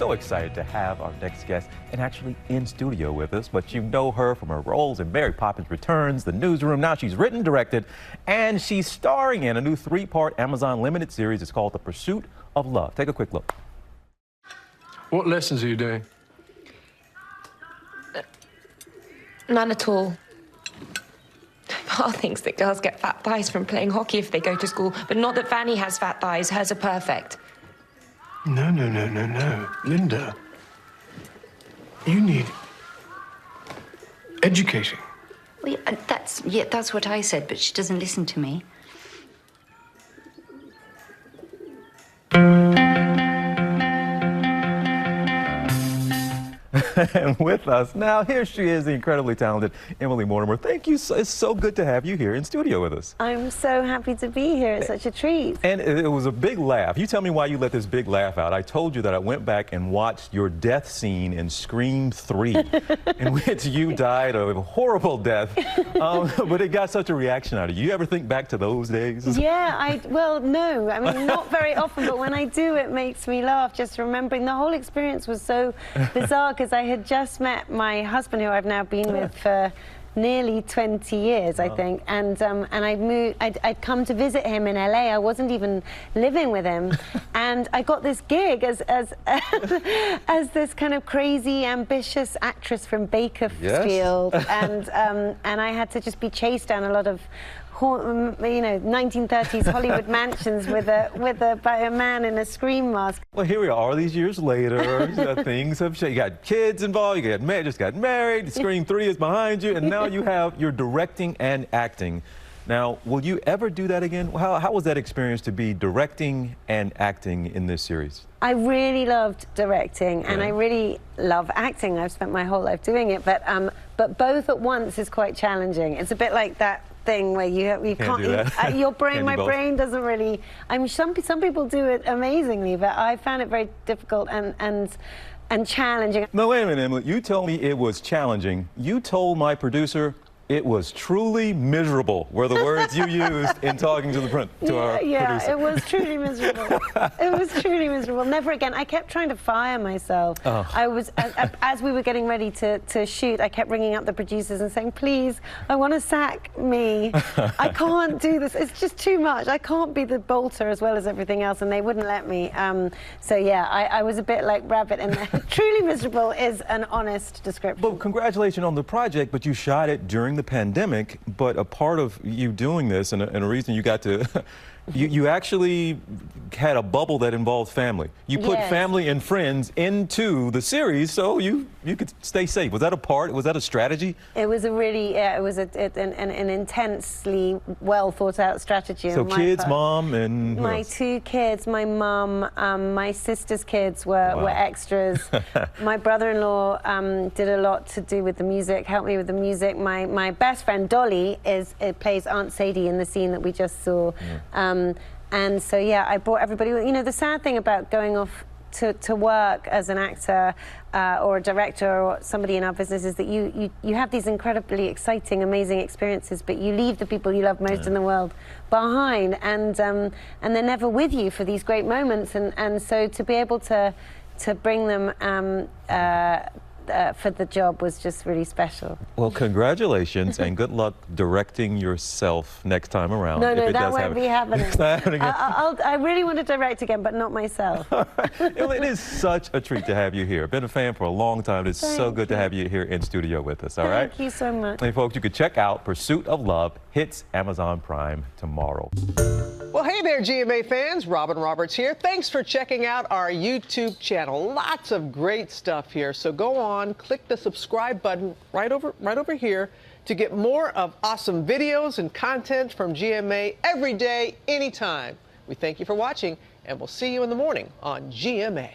so excited to have our next guest and actually in studio with us. But you know her from her roles in Mary Poppins Returns, The Newsroom. Now she's written, directed, and she's starring in a new 3-part Amazon limited series. It's called The Pursuit of Love. Take a quick look. What lessons are you doing? None at all. Pa thinks that girls get fat thighs from playing hockey if they go to school, but not that Fanny has fat thighs. Hers are perfect. No. Linda, you need educating. Well, that's what I said, but she doesn't listen to me. And with us now, here she is, the incredibly talented Emily Mortimer. Thank you. It's so good to have you here in studio with us. I'm so happy to be here. It's such a treat. And it was a big laugh. You tell me why you let this big laugh out. I told you that I went back and watched your death scene in Scream 3, in which you died of a horrible death. But it got such a reaction out of you. You ever think back to those days? Yeah, well, no. I mean, not very often, but when I do, it makes me laugh. Just remembering the whole experience was so bizarre because I had just met my husband, who I've now been with for nearly 20 years, I think, and I'd come to visit him in LA. I wasn't even living with him, and I got this gig as this kind of crazy, ambitious actress from Bakersfield, yes. and I had to just be chased down a lot of 1930s Hollywood mansions by a man in a scream mask. Well, here we are, all these years later. Things have changed. You got kids involved. You just got married. Scream 3 is behind you, and now you're directing and acting. Now, will you ever do that again? How was that experience to be directing and acting in this series? I really loved directing, and I really love acting. I've spent my whole life doing it, but both at once is quite challenging. It's a bit like that thing where you can't your brain, my brain doesn't really. I mean, some people do it amazingly, but I found it very difficult and challenging. No, wait a minute, Emily. You told me it was challenging. You told my producer it was truly miserable, were the words you used in talking to our producer. Yeah, it was truly miserable. It was truly miserable. Never again. I kept trying to fire myself. Oh. I was, as we were getting ready to shoot, I kept ringing up the producers and saying, please, I want to sack me. I can't do this. It's just too much. I can't be the bolter as well as everything else, and they wouldn't let me. So yeah, I was a bit like rabbit in there. Truly miserable is an honest description. Well, congratulations on the project, but you shot it during the pandemic. But a part of you doing this, and a reason you got to, you actually had a bubble that involved family. You put family and friends into the series so you could stay safe. Was that a part? Was that a strategy? It was a really, it was an intensely well thought out strategy. So kids, mom, and my 2 kids, my mum, my sister's kids were extras. My brother-in-law did a lot to do with the music, helped me with the music. My best friend Dolly plays Aunt Sadie in the scene that we just saw. And so yeah, I brought everybody. You know, the sad thing about going off to work as an actor or a director or somebody in our business is that you have these incredibly exciting, amazing experiences, but you leave the people you love most in the world behind, and they're never with you for these great moments. And so to be able to bring them for the job was just really special. Well, congratulations and good luck directing yourself next time around. No, that won't be happening. It's not happening again. I really want to direct again, but not myself. It is such a treat to have you here. Been a fan for a long time. It's so good to have you here in studio with us. All right? Thank you so much. Hey, folks, you can check out Pursuit of Love. Hits Amazon Prime tomorrow. Well, hey there, GMA fans. Robin Roberts here. Thanks for checking out our YouTube channel. Lots of great stuff here. So go on, click the subscribe button right over here to get more of awesome videos and content from GMA every day, anytime. We thank you for watching, and we'll see you in the morning on GMA.